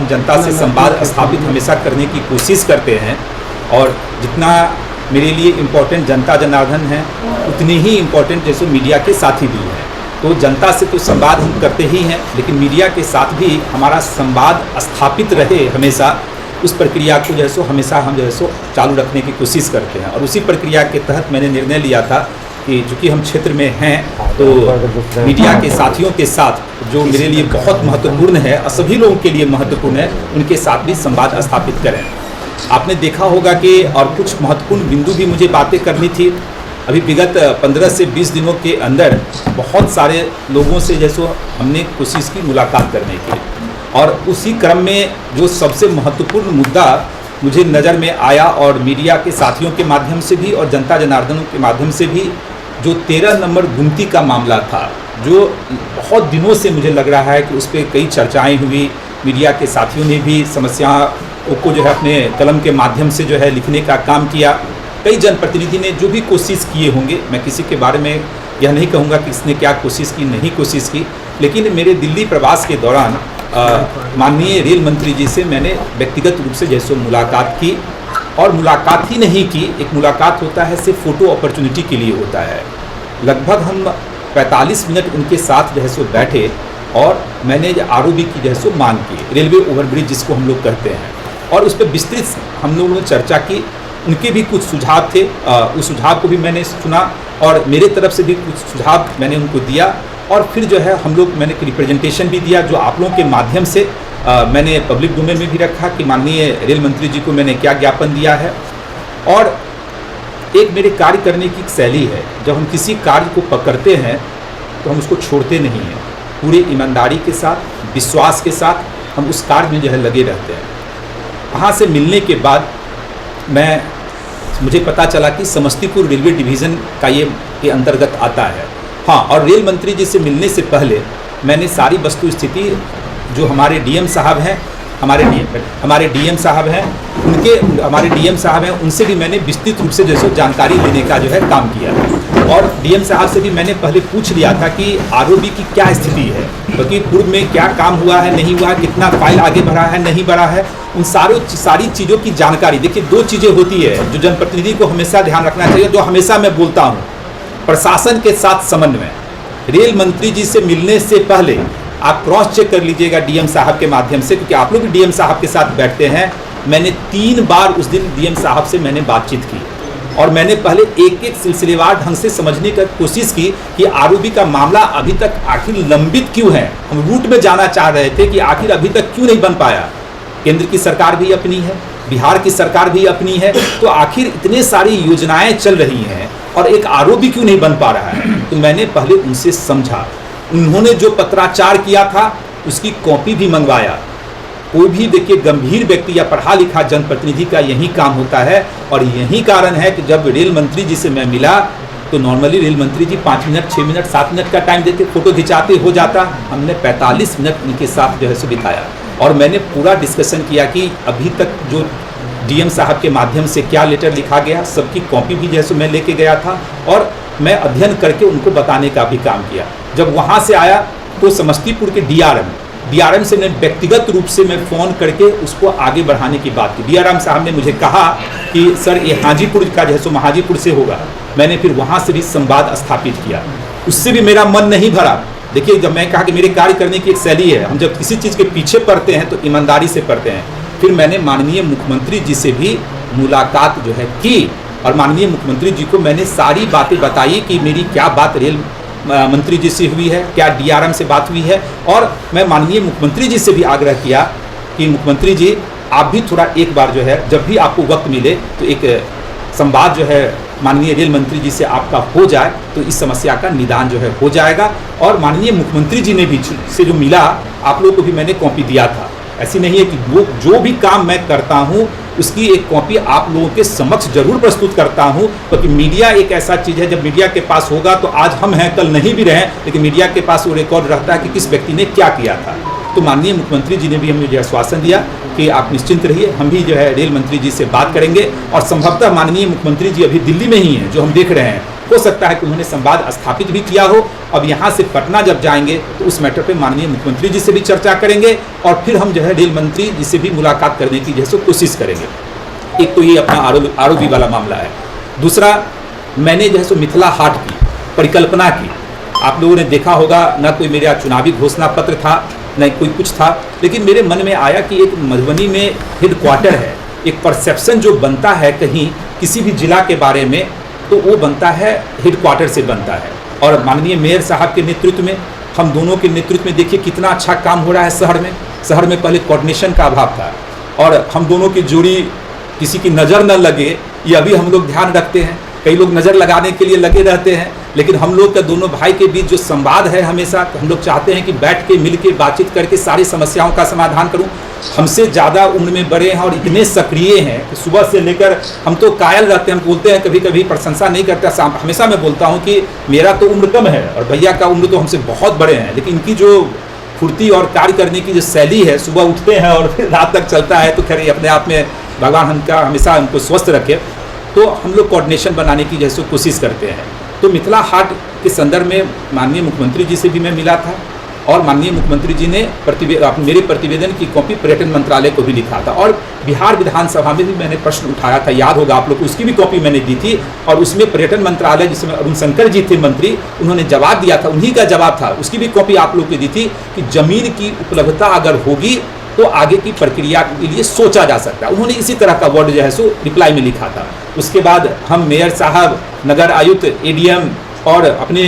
हम जनता से संवाद स्थापित हमेशा करने की कोशिश करते हैं, और जितना मेरे लिए इम्पोर्टेंट जनता जनार्दन है उतनी ही इम्पोर्टेंट जैसे मीडिया के साथी भी हैं। तो जनता से तो संवाद हम करते ही हैं, लेकिन मीडिया के साथ भी हमारा संवाद स्थापित रहे हमेशा, उस प्रक्रिया को जो है सो हमेशा हम जो है सो चालू रखने की कोशिश करते हैं। और उसी प्रक्रिया के तहत मैंने निर्णय लिया था कि चूँकि हम क्षेत्र में हैं तो मीडिया के साथियों के साथ जो मेरे लिए बहुत महत्वपूर्ण है और सभी लोगों के लिए महत्वपूर्ण है, उनके साथ भी संवाद स्थापित करें। आपने देखा होगा कि और कुछ महत्वपूर्ण बिंदु भी मुझे बातें करनी थी। अभी विगत 15 से 20 दिनों के अंदर बहुत सारे लोगों से जैसो हमने कोशिश की मुलाकात करने की, और उसी क्रम में जो सबसे महत्वपूर्ण मुद्दा मुझे नज़र में आया और मीडिया के साथियों के माध्यम से भी और जनता जनार्दनों के माध्यम से भी, जो 13 नंबर गुमती का मामला था, जो बहुत दिनों से मुझे लग रहा है कि उस पर कई चर्चाएं हुई, मीडिया के साथियों ने भी समस्याओं को जो है अपने कलम के माध्यम से जो है लिखने का काम किया। कई जनप्रतिनिधि ने जो भी कोशिश किए होंगे, मैं किसी के बारे में यह नहीं कहूँगा कि इसने क्या कोशिश की नहीं कोशिश की, लेकिन मेरे दिल्ली प्रवास के दौरान माननीय रेल मंत्री जी से मैंने व्यक्तिगत रूप से जैसे मुलाकात की, और मुलाकात ही नहीं की, एक मुलाकात होता है सिर्फ फ़ोटो अपॉर्चुनिटी के लिए होता है। लगभग हम 45 मिनट उनके साथ जो है सो बैठे और मैंने आरओबी की जो है सो मांग की, रेलवे ओवरब्रिज जिसको हम लोग कहते हैं, और उस पर विस्तृत हम लोगों ने चर्चा की। उनके भी कुछ सुझाव थे, उस सुझाव को भी मैंने सुना और मेरे तरफ से भी कुछ सुझाव मैंने उनको दिया, और फिर जो है हम लोग मैंने रिप्रेजेंटेशन भी दिया जो आप लोगों के माध्यम से मैंने पब्लिक डोमेन में भी रखा कि माननीय रेल मंत्री जी को मैंने क्या ज्ञापन दिया है। और एक मेरे कार्य करने की शैली है, जब हम किसी कार्य को पकड़ते हैं तो हम उसको छोड़ते नहीं हैं, पूरे ईमानदारी के साथ, विश्वास के साथ हम उस कार्य में जो है लगे रहते हैं। वहाँ से मिलने के बाद मुझे पता चला कि समस्तीपुर रेलवे डिवीज़न का ये के अंतर्गत आता है। हाँ, और रेल मंत्री जी से मिलने से पहले मैंने सारी वस्तु स्थिति जो हमारे डीएम साहब हैं, हमारे डीएम साहब हैं उनसे भी मैंने विस्तृत रूप से जैसे जानकारी लेने का जो है काम किया, और डीएम साहब से भी मैंने पहले पूछ लिया था कि आरओबी की क्या स्थिति है, क्योंकि पूर्व में क्या काम हुआ है, नहीं हुआ, कितना फाइल आगे बढ़ा है, नहीं बढ़ा है, उन सारी चीज़ों की जानकारी। देखिए, दो चीज़ें होती है जो जनप्रतिनिधि को हमेशा ध्यान रखना चाहिए, जो हमेशा मैं बोलता हूँ, प्रशासन के साथ समन्वय। रेल मंत्री जी से मिलने से पहले आप क्रॉस चेक कर लीजिएगा डीएम साहब के माध्यम से, क्योंकि आप लोग भी डीएम साहब के साथ बैठते हैं। मैंने 3 बार उस दिन डीएम साहब से मैंने बातचीत की, और मैंने पहले एक एक सिलसिलेवार ढंग से समझने की कोशिश की कि आरओबी का मामला अभी तक आखिर लंबित क्यों है। हम रूट में जाना चाह रहे थे कि आखिर अभी तक क्यों नहीं बन पाया। केंद्र की सरकार भी अपनी है, बिहार की सरकार भी अपनी है, तो आखिर इतने सारी योजनाएं चल रही हैं और एक आरओबी क्यों नहीं बन पा रहा है। तो मैंने पहले उनसे समझा, उन्होंने जो पत्राचार किया था उसकी कॉपी भी मंगवाया। कोई भी देखिए गंभीर व्यक्ति या पढ़ा लिखा जनप्रतिनिधि का यही काम होता है, और यही कारण है कि जब रेल मंत्री जी से मैं मिला तो नॉर्मली रेल मंत्री जी 5 मिनट, 6 मिनट, 7 मिनट का टाइम देते, फोटो खिंचाते हो जाता। हमने 45 मिनट उनके साथ जो है सो बिताया, और मैंने पूरा डिस्कशन किया कि अभी तक जो डीएम साहब के माध्यम से क्या लेटर लिखा गया, सबकी कॉपी भी जैसे मैं लेके गया था, और मैं अध्ययन करके उनको बताने का भी काम किया। जब वहाँ से आया तो समस्तीपुर के डीआरएम से मैं व्यक्तिगत रूप से मैं फ़ोन करके उसको आगे बढ़ाने की बात की। डीआरएम साहब ने मुझे कहा कि सर ये हाजीपुर का जो है सो महाजीपुर से होगा। मैंने फिर वहाँ से भी संवाद स्थापित किया, उससे भी मेरा मन नहीं भरा। देखिए, जब मैं कहा कि मेरे कार्य करने की एक शैली है, हम जब किसी चीज़ के पीछे पड़ते हैं तो ईमानदारी से पड़ते हैं। फिर मैंने माननीय मुख्यमंत्री जी से भी मुलाकात जो है की, और माननीय मुख्यमंत्री जी को मैंने सारी बातें बताई कि मेरी क्या बात रेल मंत्री जी से हुई है, क्या डीआरएम से बात हुई है। और मैं माननीय मुख्यमंत्री जी से भी आग्रह किया कि मुख्यमंत्री जी आप भी थोड़ा एक बार जो है जब भी आपको वक्त मिले तो एक संवाद जो है माननीय रेल मंत्री जी से आपका हो जाए, तो इस समस्या का निदान जो है हो जाएगा। और माननीय मुख्यमंत्री जी ने भी से जो मिला, आप लोगों को भी मैंने कॉपी दिया था। ऐसी नहीं है कि जो भी काम मैं करता हूँ उसकी एक कॉपी आप लोगों के समक्ष जरूर प्रस्तुत करता हूँ, क्योंकि मीडिया एक ऐसा चीज़ है, जब मीडिया के पास होगा तो आज हम हैं, कल नहीं भी रहें, लेकिन मीडिया के पास वो रिकॉर्ड रहता है कि किस व्यक्ति ने क्या किया था। तो माननीय मुख्यमंत्री जी ने भी हमें आश्वासन दिया कि आप निश्चिंत रहिए, हम भी जो है रेल मंत्री जी से बात करेंगे। और संभवतः माननीय मुख्यमंत्री जी अभी दिल्ली में ही हैं, जो हम देख रहे हैं, हो सकता है कि उन्होंने संवाद स्थापित भी किया हो, अब यहाँ से पटना जब जाएंगे तो उस मैटर पे माननीय मुख्यमंत्री जी से भी चर्चा करेंगे और फिर हम जो है रेल मंत्री जी से भी मुलाकात करने की जैसे कोशिश करेंगे। एक तो ये अपना आरओबी वाला मामला है। दूसरा, मैंने जो है सो मिथिला हाट की परिकल्पना की, आप लोगों ने देखा होगा, ना कोई मेरा चुनावी घोषणा पत्र था, न कोई कुछ था, लेकिन मेरे मन में आया कि एक मधुबनी में हेडक्वार्टर है, एक परसेप्शन जो बनता है कहीं किसी भी जिला के बारे में, तो वो बनता है हेडक्वार्टर से बनता है। और माननीय मेयर साहब के नेतृत्व में, हम दोनों के नेतृत्व में देखिए कितना अच्छा काम हो रहा है शहर में पहले कोऑर्डिनेशन का अभाव था, और हम दोनों की जोड़ी किसी की नज़र न लगे ये अभी हम लोग ध्यान रखते हैं। कई लोग नज़र लगाने के लिए लगे रहते हैं, लेकिन हम लोग का दोनों भाई के बीच जो संवाद है हमेशा, हम लोग चाहते हैं कि बैठ के मिल के बातचीत करके सारी समस्याओं का समाधान करूं। हमसे ज़्यादा उम्र में बड़े हैं और इतने सक्रिय हैं कि सुबह से लेकर हम तो कायल रहते हैं, हम बोलते हैं, कभी कभी प्रशंसा नहीं करते, हमेशा मैं बोलता हूँ कि मेरा तो उम्र कम है और भैया का उम्र तो हमसे बहुत बड़े हैं, लेकिन इनकी जो फुर्ती और कार्य करने की जो शैली है, सुबह उठते हैं और फिर रात तक चलता है, तो खैर अपने आप में भगवान हमका हमेशा हमको स्वस्थ रखे। तो हम लोग कोऑर्डिनेशन बनाने की जैसे कोशिश करते हैं। तो मिथिला हाट के संदर्भ में माननीय मुख्यमंत्री जी से भी मैं मिला था, और माननीय मुख्यमंत्री जी ने मेरे प्रतिवेदन की कॉपी पर्यटन मंत्रालय को भी लिखा था, और बिहार विधानसभा में भी मैंने प्रश्न उठाया था, याद होगा आप लोग को, उसकी भी कॉपी मैंने दी थी, और उसमें पर्यटन मंत्रालय जिसमें अरुण शंकर जी थे मंत्री, उन्होंने जवाब दिया था, उन्हीं का जवाब था, उसकी भी कॉपी आप लोग को दी थी कि जमीन की उपलब्धता अगर होगी तो आगे की प्रक्रिया के लिए सोचा जा सकता है। उन्होंने इसी तरह का वर्ड जो है सो रिप्लाई में लिखा था। उसके बाद हम मेयर साहब, नगर आयुक्त, एडीएम और अपने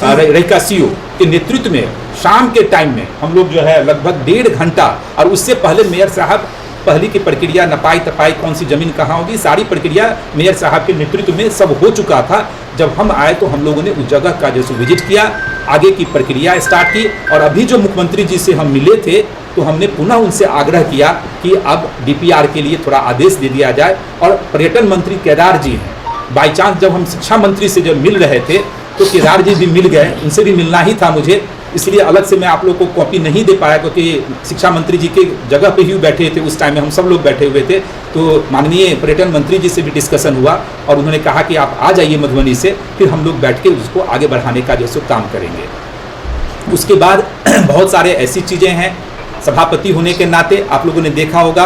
रेखा सीओ के नेतृत्व में शाम के टाइम में हम लोग जो है लगभग 1.5 घंटा, और उससे पहले मेयर साहब पहली की प्रक्रिया नपाई तपाई कौन सी ज़मीन कहाँ होगी, सारी प्रक्रिया मेयर साहब के नेतृत्व में सब हो चुका था। जब हम आए तो हम लोगों ने उस जगह का जैसे विजिट किया, आगे की प्रक्रिया स्टार्ट की, और अभी जो मुख्यमंत्री जी से हम मिले थे तो हमने पुनः उनसे आग्रह किया कि अब डीपीआर के लिए थोड़ा आदेश दे दिया जाए। और पर्यटन मंत्री केदार जी हैं, बाई चांस जब हम शिक्षा मंत्री से जब मिल रहे थे तो केदार जी भी मिल गए, उनसे भी मिलना ही था मुझे, इसलिए अलग से मैं आप लोग को कॉपी नहीं दे पाया, क्योंकि शिक्षा मंत्री जी के जगह पे ही बैठे थे, उस टाइम में हम सब लोग बैठे हुए थे। तो माननीय पर्यटन मंत्री जी से भी डिस्कशन हुआ, और उन्होंने कहा कि आप आ जाइए मधुबनी से, फिर हम लोग बैठ के उसको आगे बढ़ाने का जैसे काम करेंगे। उसके बाद बहुत सारे ऐसी चीज़ें हैं, सभापति होने के नाते आप लोगों ने देखा होगा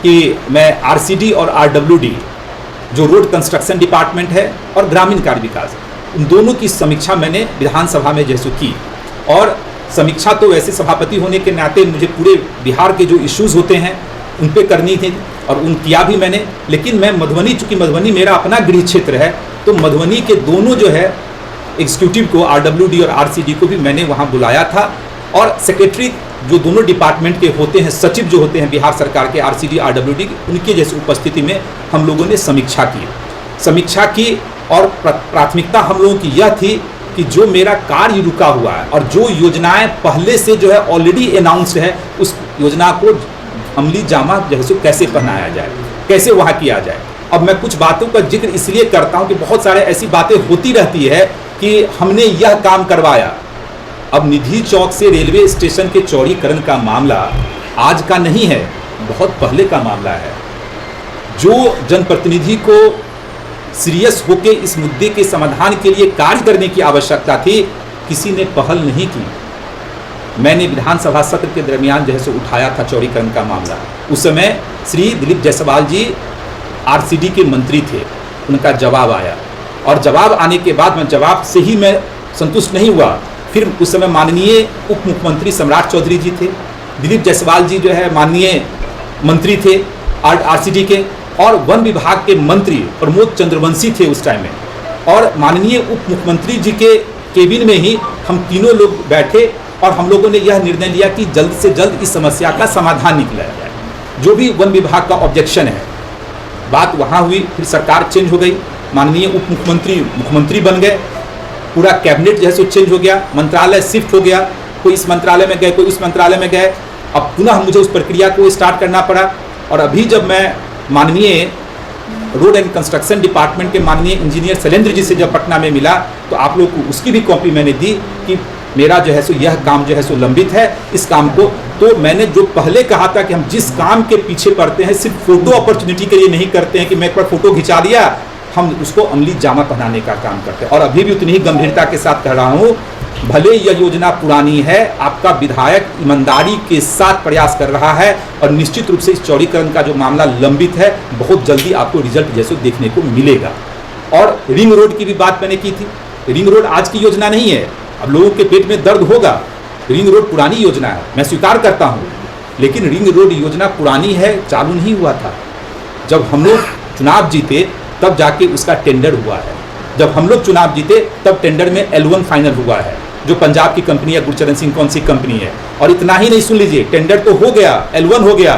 कि मैं आरसीडी और आरडब्ल्यूडी जो रोड कंस्ट्रक्शन डिपार्टमेंट है और ग्रामीण कार्य विकास, उन दोनों की समीक्षा मैंने विधानसभा में जैसे की। और समीक्षा तो वैसे सभापति होने के नाते मुझे पूरे बिहार के जो इश्यूज़ होते हैं उन पे करनी थी, और उन किया भी मैंने। लेकिन मैं मधुबनी, चूँकि मधुबनी मेरा अपना गृह क्षेत्र है, तो मधुबनी के दोनों जो है एग्जीक्यूटिव को, आरडब्ल्यूडी और आरसीडी को भी मैंने वहाँ बुलाया था, और सेक्रेटरी जो दोनों डिपार्टमेंट के होते हैं, सचिव जो होते हैं बिहार सरकार के, आरसीडी आरडब्ल्यूडी, उनके जैसे उपस्थिति में हम लोगों ने समीक्षा की। और प्राथमिकता हम लोगों की यह थी कि जो मेरा कार्य रुका हुआ है और जो योजनाएं पहले से जो है ऑलरेडी अनाउंस्ड है, उस योजना को अमली जामा जो है कैसे पहनाया जाए, कैसे वहाँ किया जाए। अब मैं कुछ बातों का जिक्र इसलिए करता हूँ कि बहुत सारे ऐसी बातें होती रहती है कि हमने यह काम करवाया। अब निधि चौक से रेलवे स्टेशन के चौड़ीकरण का मामला आज का नहीं है, बहुत पहले का मामला है। जो जनप्रतिनिधि को सीरियस होकर इस मुद्दे के समाधान के लिए कार्य करने की आवश्यकता थी, किसी ने पहल नहीं की। मैंने विधानसभा सत्र के दरमियान जो है सो उठाया था चौड़ीकरण का मामला। उस समय श्री दिलीप जायसवाल जी आरसीडी के मंत्री थे, उनका जवाब आया, और जवाब आने के बाद मैं जवाब से ही मैं संतुष्ट नहीं हुआ। फिर उस समय माननीय उप मुख्यमंत्री सम्राट चौधरी जी थे, दिलीप जायसवाल जी जो है माननीय मंत्री थे आरसीडी के, और वन विभाग के मंत्री प्रमोद चंद्रवंशी थे उस टाइम में, और माननीय उप मुख्यमंत्री जी के केबिन में ही हम तीनों लोग बैठे, और हम लोगों ने यह निर्णय लिया कि जल्द से जल्द इस समस्या का समाधान निकाला जाए। जो भी वन विभाग का ऑब्जेक्शन है, बात वहाँ हुई। फिर सरकार चेंज हो गई, माननीय उप मुख्यमंत्री मुख्यमंत्री बन गए, पूरा कैबिनेट जो है सो चेंज हो गया, मंत्रालय शिफ्ट हो गया, कोई इस मंत्रालय में गए, कोई उस मंत्रालय में गए। अब पुनः मुझे उस प्रक्रिया को स्टार्ट करना पड़ा। और अभी जब मैं माननीय रोड एंड कंस्ट्रक्शन डिपार्टमेंट के माननीय इंजीनियर शैलेंद्र जी से जब पटना में मिला, तो आप लोग को उसकी भी कॉपी मैंने दी कि मेरा जो है सो यह काम जो है सो लंबित है, इस काम को। तो मैंने जो पहले कहा था कि हम जिस काम के पीछे पड़ते हैं सिर्फ फोटो अपॉर्चुनिटी के लिए नहीं करते हैं कि मैं एक बार फोटो खिंचा लिया, हम उसको अमली जामा पहनाने का काम करते हैं। और अभी भी उतनी ही गंभीरता के साथ कह रहा हूँ भले यह योजना पुरानी है, आपका विधायक ईमानदारी के साथ प्रयास कर रहा है और निश्चित रूप से इस चौड़ीकरण का जो मामला लंबित है, बहुत जल्दी आपको रिजल्ट जैसे देखने को मिलेगा। और रिंग रोड की भी बात मैंने की थी। रिंग रोड आज की योजना नहीं है, अब लोगों के पेट में दर्द होगा। रिंग रोड पुरानी योजना है, मैं स्वीकार करता हूँ, लेकिन रिंग रोड योजना पुरानी है, चालू नहीं हुआ था। जब हम लोग चुनाव जीते तब जाके उसका टेंडर हुआ है। जब हम लोग चुनाव जीते तब टेंडर में L1 फाइनल हुआ है, जो पंजाब की कंपनी है, गुरचरण सिंह कौन सी कंपनी है। और इतना ही नहीं, सुन लीजिए, टेंडर तो हो गया, L1 हो गया,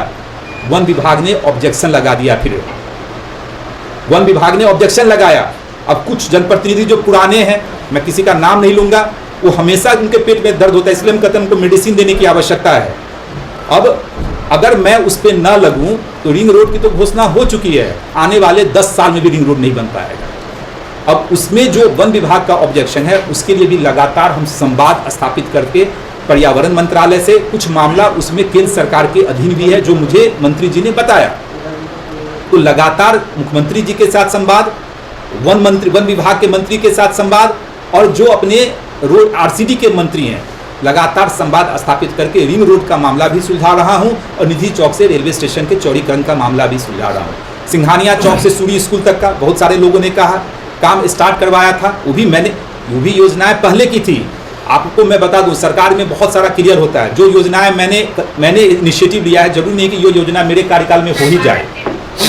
वन विभाग ने ऑब्जेक्शन लगा दिया। फिर वन विभाग ने ऑब्जेक्शन लगाया। अब कुछ जनप्रतिनिधि जो पुराने हैं, मैं किसी का नाम नहीं लूंगा, वो हमेशा उनके पेट में दर्द होता है, इसलिए हम कहते हैं उनको मेडिसिन देने की आवश्यकता है। अब अगर मैं उस पर न लगूं तो रिंग रोड की तो घोषणा हो चुकी है, आने वाले 10 साल में भी रिंग रोड नहीं बन पाएगा। अब उसमें जो वन विभाग का ऑब्जेक्शन है, उसके लिए भी लगातार हम संवाद स्थापित करके पर्यावरण मंत्रालय से, कुछ मामला उसमें केंद्र सरकार के अधीन भी है, जो मुझे मंत्री जी ने बताया। तो लगातार मुख्यमंत्री जी के साथ संवाद, वन विभाग के मंत्री के साथ संवाद, और जो अपने रोड RCD के मंत्री हैं, लगातार संवाद स्थापित करके रिंग रोड का मामला भी सुलझा रहा हूं और निधि चौक से रेलवे स्टेशन के चौड़ीकरण का मामला भी सुलझा रहा हूं। सिंघानिया चौक से सूरी स्कूल तक का बहुत सारे लोगों ने कहा काम स्टार्ट करवाया था, वो भी योजनाएं पहले की थी। आपको मैं बता दूं, सरकार में बहुत सारा क्लियर होता है। जो योजनाएं मैंने इनिशिएटिव लिया है, जरूरी नहीं कि ये योजना मेरे कार्यकाल में हो ही जाए,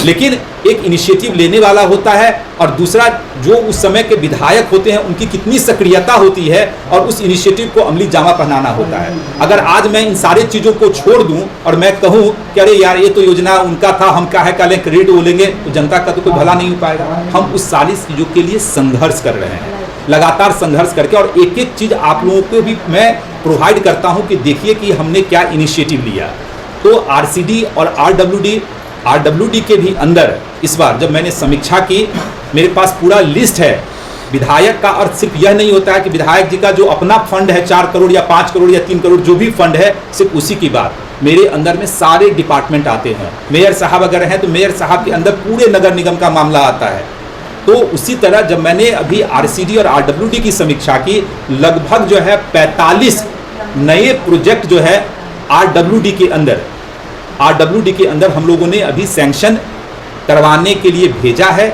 लेकिन एक इनिशिएटिव लेने वाला होता है, और दूसरा जो उस समय के विधायक होते हैं उनकी कितनी सक्रियता होती है, और उस इनिशिएटिव को अमली जामा पहनाना होता है। अगर आज मैं इन सारी चीज़ों को छोड़ दूं और मैं कहूं कि अरे यार ये तो योजना उनका था, हम क्या है कल क्रेडिट बोलेंगे, तो जनता का तो कोई भला नहीं हो पाएगा। हम उस सारी चीज़ों के लिए संघर्ष कर रहे हैं, लगातार संघर्ष करके, और एक एक चीज़ आप लोगों को भी मैं प्रोवाइड करता हूँ कि देखिए कि हमने क्या इनिशिएटिव लिया। तो RCD और RWD के भी अंदर इस बार जब मैंने समीक्षा की, मेरे पास पूरा लिस्ट है। विधायक का अर्थ सिर्फ यह नहीं होता है कि विधायक जी का जो अपना फंड है 4 करोड़ या 5 करोड़ या 3 करोड़, जो भी फंड है सिर्फ उसी की बात। मेरे अंदर में सारे डिपार्टमेंट आते हैं। मेयर साहब अगर हैं तो मेयर साहब के अंदर पूरे नगर निगम का मामला आता है। तो उसी तरह जब मैंने अभी RCD और RWD की समीक्षा की, लगभग जो है 45 नए प्रोजेक्ट जो है RWD के अंदर हम लोगों ने अभी सैंक्शन करवाने के लिए भेजा है।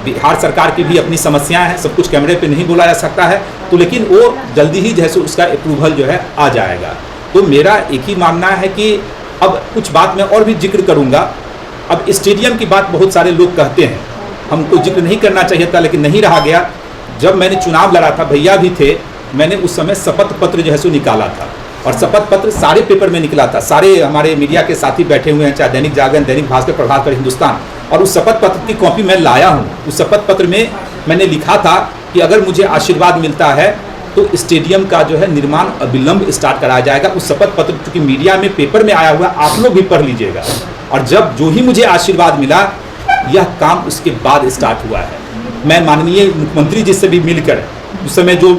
बिहार सरकार की भी अपनी समस्याएं हैं, सब कुछ कैमरे पे नहीं बोला जा सकता है, तो लेकिन वो जल्दी ही जैसे उसका अप्रूवल जो है आ जाएगा। तो मेरा एक ही मानना है कि अब कुछ बात मैं और भी जिक्र करूंगा। अब स्टेडियम की बात बहुत सारे लोग कहते हैं, हमको जिक्र नहीं करना चाहिए था, लेकिन नहीं रहा गया। जब मैंने चुनाव लड़ा था, भैया भी थे, मैंने उस समय शपथ पत्र जो है सो निकाला था, और शपथ पत्र सारे पेपर में निकला था। सारे हमारे मीडिया के साथी बैठे हुए हैं, चाहे दैनिक जागरण, दैनिक भास्कर, प्रभाकर, हिंदुस्तान, और उस शपथ पत्र की कॉपी मैं लाया हूँ। उस शपथ पत्र में मैंने लिखा था कि अगर मुझे आशीर्वाद मिलता है तो स्टेडियम का जो है निर्माण अविलंब स्टार्ट कराया जाएगा। उस शपथ पत्र चूंकि मीडिया में पेपर में आया हुआ, आप लोग भी पढ़ लीजिएगा। और जब जो ही मुझे आशीर्वाद मिला, यह काम उसके बाद स्टार्ट हुआ है। मैं माननीय मुख्यमंत्री जी से भी मिलकर, उस समय जो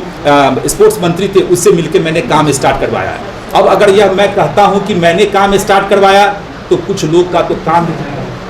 स्पोर्ट्स मंत्री थे उससे मिलकर मैंने काम स्टार्ट करवाया है। अब अगर यह मैं कहता हूं कि मैंने काम स्टार्ट करवाया, तो कुछ लोग का तो काम,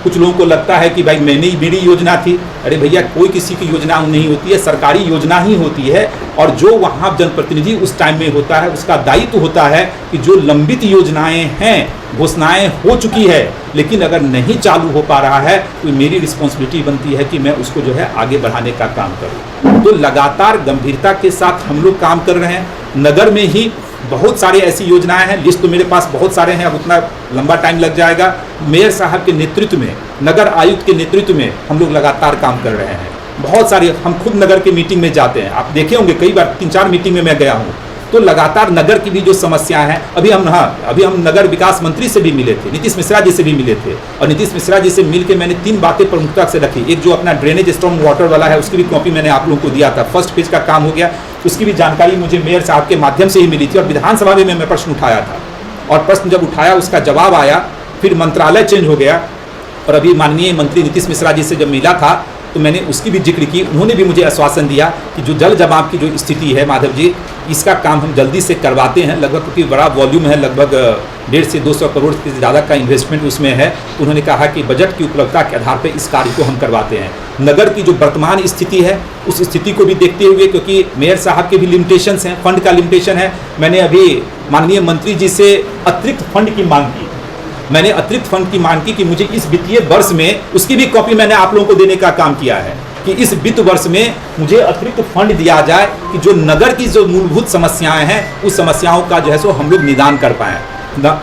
कुछ लोगों को लगता है कि भाई मेरी योजना थी। अरे भैया, कोई किसी की योजना नहीं होती है, सरकारी योजना ही होती है। और जो वहाँ जनप्रतिनिधि उस टाइम में होता है, उसका दायित्व होता है कि जो लंबित योजनाएं हैं, घोषणाएं हो चुकी है, लेकिन अगर नहीं चालू हो पा रहा है, तो मेरी रिस्पॉन्सिबिलिटी बनती है कि मैं उसको जो है आगे बढ़ाने का काम करूँ। तो लगातार गंभीरता के साथ हम लोग काम कर रहे हैं। नगर में ही बहुत सारी ऐसी योजनाएं हैं, लिस्ट तो मेरे पास बहुत सारे हैं, अब उतना लंबा टाइम लग जाएगा। मेयर साहब के नेतृत्व में, नगर आयुक्त के नेतृत्व में हम लोग लगातार काम कर रहे हैं। बहुत सारी, हम खुद नगर की मीटिंग में जाते हैं, आप देखे होंगे कई बार 3-4 मीटिंग में मैं गया हूँ। तो लगातार नगर की भी जो समस्या है, अभी हम नगर विकास मंत्री से भी मिले थे, नीतीश मिश्रा जी से भी मिले थे, और नीतीश मिश्रा जी से मिलकर मैंने 3 बातें प्रमुखता से रखी। एक जो अपना ड्रेनेज स्टॉर्म वाटर वाला है, उसकी भी कॉपी मैंने आप लोगों को दिया था। फर्स्ट फेज का काम हो गया, उसकी भी जानकारी मुझे मेयर साहब के माध्यम से ही मिली थी, और विधानसभा में मैं प्रश्न उठाया था, और प्रश्न जब उठाया उसका जवाब आया। फिर मंत्रालय चेंज हो गया, और अभी माननीय मंत्री नीतीश मिश्रा जी से जब मिला था तो मैंने उसकी भी जिक्र की। उन्होंने भी मुझे आश्वासन दिया कि जो जल जमाव की जो स्थिति है माधव जी, इसका काम हम जल्दी से करवाते हैं। लगभग क्योंकि बड़ा वॉल्यूम है, लगभग 150 से 200 करोड़ से ज़्यादा का इन्वेस्टमेंट उसमें है। उन्होंने कहा कि बजट की उपलब्धता के आधार पर इस कार्य को हम करवाते हैं। नगर की जो वर्तमान स्थिति है उस स्थिति को भी देखते हुए, क्योंकि मेयर साहब के भी लिमिटेशंस हैं, फंड का लिमिटेशन है, मैंने अभी माननीय मंत्री जी से अतिरिक्त फंड की मांग की। मैंने अतिरिक्त फंड की मांग की कि मुझे इस वित्तीय वर्ष में, उसकी भी कॉपी मैंने आप लोगों को देने का काम किया है कि इस वित्त वर्ष में मुझे अतिरिक्त फंड दिया जाए कि जो नगर की जो मूलभूत समस्याएं हैं उस समस्याओं का जो है सो हम लोग निदान कर पाएँ।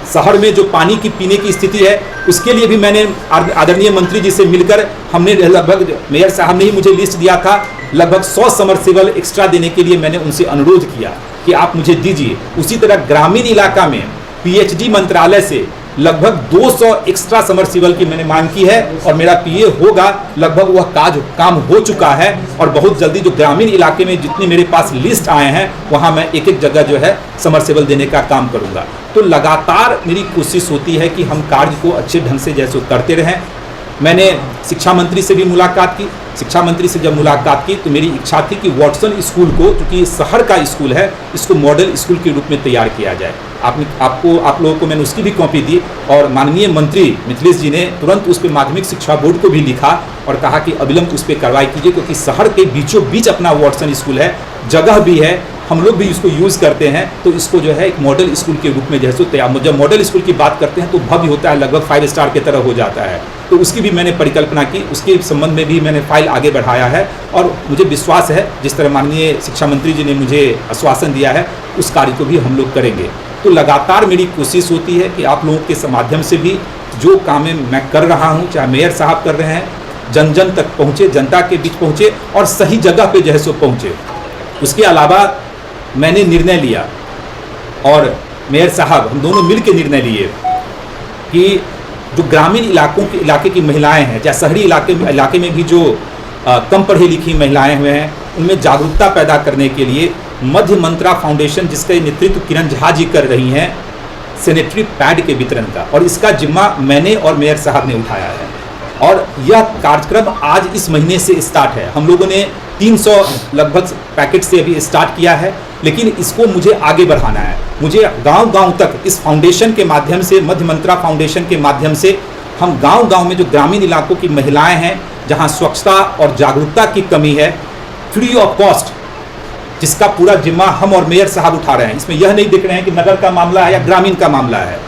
शहर में जो पानी की पीने की स्थिति है उसके लिए भी मैंने आदरणीय मंत्री जी से मिलकर, हमने लगभग मेयर साहब ने ही मुझे लिस्ट दिया था, लगभग 100 समरसेबल एक्स्ट्रा देने के लिए मैंने उनसे अनुरोध किया कि आप मुझे दीजिए। उसी तरह ग्रामीण इलाका में पीएचडी मंत्रालय से लगभग 200 एक्स्ट्रा समरसेबल की मैंने मांग की है और मेरा पीए होगा, लगभग वह काम हो चुका है और बहुत जल्दी जो ग्रामीण इलाके में जितने मेरे पास लिस्ट आए हैं वहां मैं एक एक जगह जो है समरसेबल देने का काम करूंगा। तो लगातार मेरी कोशिश होती है कि हम कार्य को अच्छे ढंग से जैसे करते रहें। मैंने शिक्षा मंत्री से भी मुलाकात की। शिक्षा मंत्री से जब मुलाकात की तो मेरी इच्छा थी कि वाटसन स्कूल को, क्योंकि शहर का स्कूल है, इसको मॉडल स्कूल के रूप में तैयार किया जाए। आप लोगों को मैंने उसकी भी कॉपी दी और माननीय मंत्री मिथिलेश जी ने तुरंत उस पर माध्यमिक शिक्षा बोर्ड को भी लिखा और कहा कि अविलंब उस पर कार्रवाई कीजिए, क्योंकि शहर के बीचों बीच अपना वाटसन स्कूल है, जगह भी है, हम लोग भी इसको यूज़ करते हैं, तो इसको जो है एक मॉडल स्कूल के रूप में जैसे तैयार। जब मॉडल स्कूल की बात करते हैं तो भव्य होता है, लगभग 5 स्टार की तरह हो जाता है। तो उसकी भी मैंने परिकल्पना की, उसके संबंध में भी मैंने फाइल आगे बढ़ाया है और मुझे विश्वास है जिस तरह माननीय शिक्षा मंत्री जी ने मुझे आश्वासन दिया है उस कार्य को भी हम लोग करेंगे। तो लगातार मेरी कोशिश होती है कि आप लोगों के माध्यम से भी जो काम मैं कर रहा हूँ, चाहे मेयर साहब कर रहे हैं, जन जन तक पहुँचे, जनता के बीच पहुँचे और सही जगह पे जो है सो पहुँचे। उसके अलावा मैंने निर्णय लिया और मेयर साहब हम दोनों मिल के निर्णय लिए कि जो ग्रामीण इलाके की महिलाएं हैं, चाहे शहरी इलाके में भी जो कम पढ़ी लिखी महिलाएं हुए हैं, उनमें जागरूकता पैदा करने के लिए मध्य मंत्रा फाउंडेशन, जिसका नेतृत्व किरण झा जी कर रही हैं, सैनिटरी पैड के वितरण का, और इसका जिम्मा मैंने और मेयर साहब ने उठाया है। और यह कार्यक्रम आज इस महीने से स्टार्ट है। हम लोगों ने 300 लगभग पैकेट से अभी स्टार्ट किया है, लेकिन इसको मुझे आगे बढ़ाना है। मुझे गांव-गांव तक इस फाउंडेशन के माध्यम से, मध्य मंत्रा फाउंडेशन के माध्यम से, हम गांव-गांव में जो ग्रामीण इलाकों की महिलाएं हैं जहां स्वच्छता और जागरूकता की कमी है, फ्री ऑफ कॉस्ट, जिसका पूरा जिम्मा हम और मेयर साहब उठा रहे हैं। इसमें यह नहीं दिख रहे हैं कि नगर का मामला है या ग्रामीण का मामला है,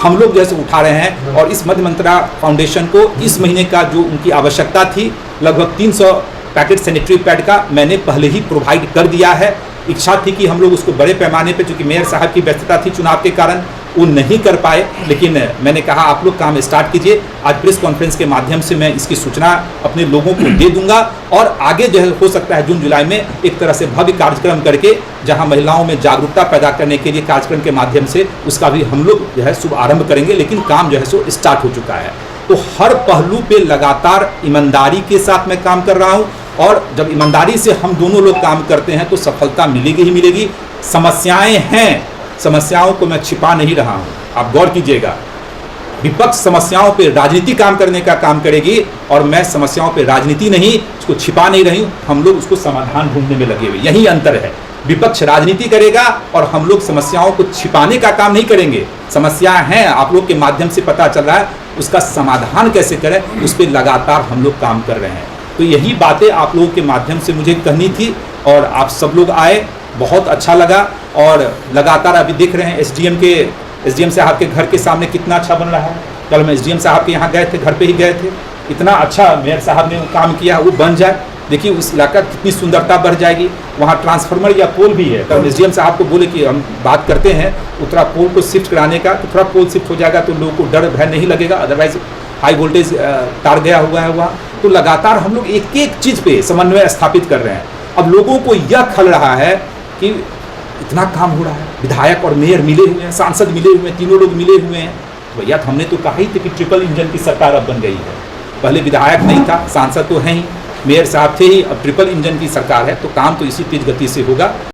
हम लोग जैसे उठा रहे हैं। और इस मध्य मंत्रा फाउंडेशन को इस महीने का जो उनकी आवश्यकता थी, लगभग 300 पैकेट सैनिटरी पैड का मैंने पहले ही प्रोवाइड कर दिया है। इच्छा थी कि हम लोग उसको बड़े पैमाने पे, चूँकि मेयर साहब की व्यस्तता थी चुनाव के कारण, वो नहीं कर पाए, लेकिन मैंने कहा आप लोग काम स्टार्ट कीजिए। आज प्रेस कॉन्फ्रेंस के माध्यम से मैं इसकी सूचना अपने लोगों को दे दूंगा और आगे जो है हो सकता है जून जुलाई में एक तरह से भव्य कार्यक्रम करके, जहां महिलाओं में जागरूकता पैदा करने के लिए कार्यक्रम के माध्यम से उसका भी हम लोग जो है शुभ आरंभ करेंगे। लेकिन काम जो है सो स्टार्ट हो चुका है। तो हर पहलू पे लगातार ईमानदारी के साथ मैं काम कर रहा हूँ और जब ईमानदारी से हम दोनों लोग काम करते हैं तो सफलता मिलेगी ही मिलेगी। समस्याएं हैं, समस्याओं को मैं छिपा नहीं रहा हूं, आप गौर कीजिएगा। विपक्ष समस्याओं पे राजनीति काम करने का काम करेगी और मैं समस्याओं पे राजनीति नहीं, उसको छिपा नहीं रही हूं, हम लोग उसको समाधान ढूंढने में लगे हुए, यही अंतर है। विपक्ष राजनीति करेगा और हम लोग समस्याओं को छिपाने का काम नहीं करेंगे। समस्या है, आप लोग के माध्यम से पता चल रहा है, उसका समाधान कैसे करें उस पर लगातार हम लोग काम कर रहे हैं। तो यही बातें आप लोगों के माध्यम से मुझे कहनी थी और आप सब लोग आए, बहुत अच्छा लगा। और लगातार अभी देख रहे हैं एसडीएम साहब के घर के सामने कितना अच्छा बन रहा है। कल हम एसडीएम साहब के यहाँ गए थे, घर पे ही गए थे, इतना अच्छा मेयर साहब ने काम किया, वो बन जाए, देखिए उस इलाका कितनी सुंदरता बढ़ जाएगी। वहाँ ट्रांसफार्मर या पोल भी है, कल एसडीएम साहब को बोले कि हम बात करते हैं उतना पोल को शिफ्ट कराने का, तो थोड़ा पोल शिफ्ट हो जाएगा तो लोगों को डर भय नहीं लगेगा, अदरवाइज हाई वोल्टेज तार गया हुआ है वहाँ। तो लगातार हम लोग एक एक चीज़ पे समन्वय स्थापित कर रहे हैं। अब लोगों को यह खल रहा है कि इतना काम हो रहा है, विधायक और मेयर मिले हुए हैं, सांसद मिले हुए हैं, तीनों लोग मिले हुए हैं। भैया हमने तो कहा ही था कि ट्रिपल इंजन की सरकार अब बन गई है। पहले विधायक नहीं था, सांसद तो हैं ही, मेयर साहब थे ही, अब ट्रिपल इंजन की सरकार है, तो काम तो इसी तेज गति से होगा।